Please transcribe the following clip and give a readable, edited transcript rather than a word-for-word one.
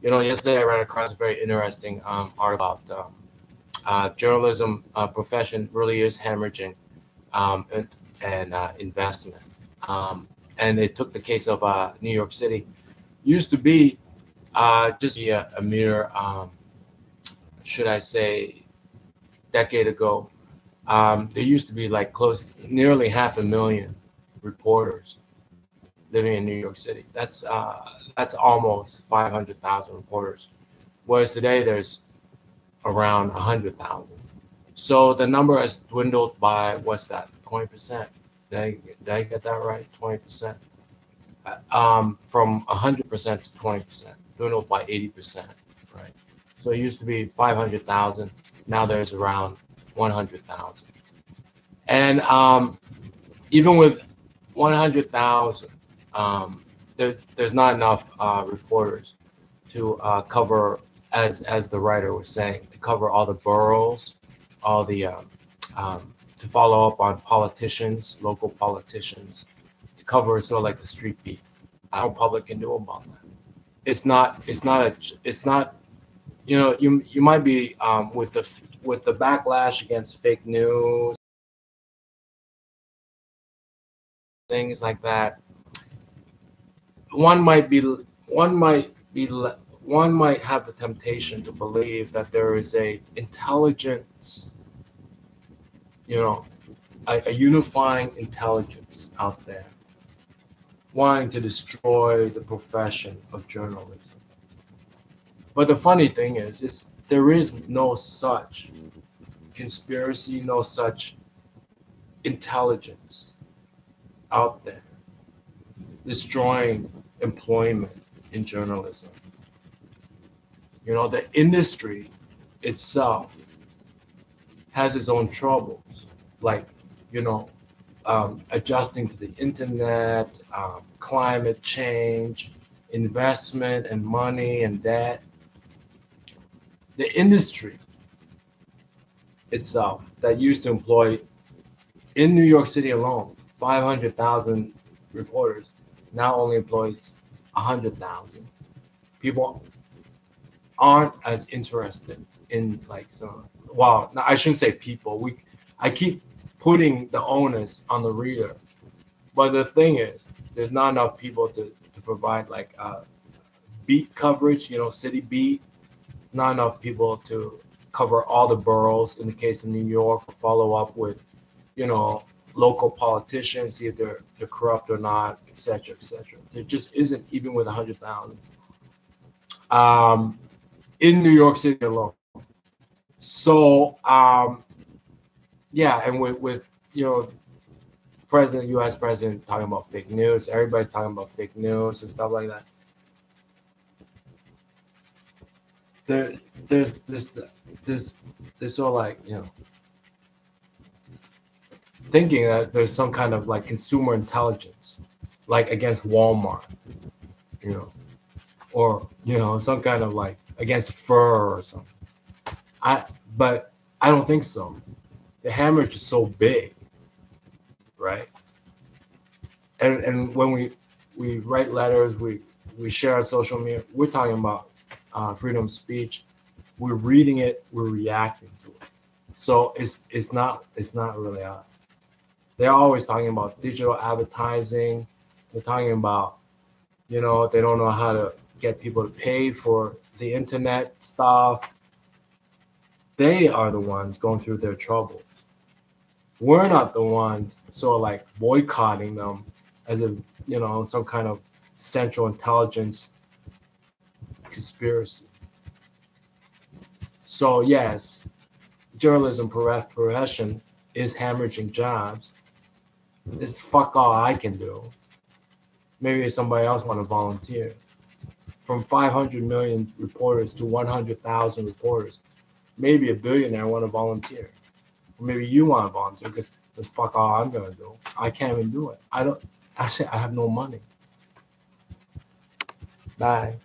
Yesterday I ran across a very interesting article about journalism profession really is hemorrhaging and investment. And it took the case of New York City. Used to be just a mere, should I say, decade ago. There used to be like nearly 500,000 reporters living in New York City. That's almost 500,000 reporters, whereas today there's around 100,000. So the number has dwindled by what's that? 20%. Did I get that right? 20%. From 100% to 20%, dwindled by 80%. Right. So it used to be 500,000. Now there's around 100,000. And even with 100,000, there's not enough reporters to cover, as the writer was saying, to cover all the boroughs, all the to follow up on politicians, local politicians, to cover sort of like the street beat. How public can do about that? It's not. You might be with the backlash against fake news, things like that. One might have the temptation to believe that there is a intelligence, a unifying intelligence out there wanting to destroy the profession of journalism. But the funny thing is there is no such conspiracy, no such intelligence out there destroying employment in journalism. The industry itself has its own troubles, like, adjusting to the internet, climate change, investment and money and debt. The industry itself that used to employ, in New York City alone, 500,000 reporters, now only employs 100,000. People aren't as interested in I shouldn't say people. I keep putting the onus on the reader, but the thing is, there's not enough people to provide beat coverage. City beat. Not enough people to cover all the boroughs. In the case of New York, follow up with, local politicians, see if they're corrupt or not, etc., etc. There just isn't, even with 100,000 in New York City alone. So and with U.S. president talking about fake news, everybody's talking about fake news and stuff like that. There's sort of thinking that there's some kind of consumer intelligence, against Walmart, or some kind of against fur or something. But I don't think so. The hemorrhage is so big, right? And when we write letters, we share on social media, we're talking about freedom of speech. We're reading it, we're reacting to it. So it's not really us. They're always talking about digital advertising. They're talking about, they don't know how to get people to pay for the internet stuff. They are the ones going through their troubles. We're not the ones sort of boycotting them as some kind of central intelligence conspiracy. So yes, journalism profession is hemorrhaging jobs. It's fuck all I can do. Maybe somebody else want to volunteer. From 500 million reporters to 100,000 reporters, maybe a billionaire want to volunteer. Or maybe you want to volunteer because that's fuck all I'm gonna do. I can't even do it. I have no money. Bye.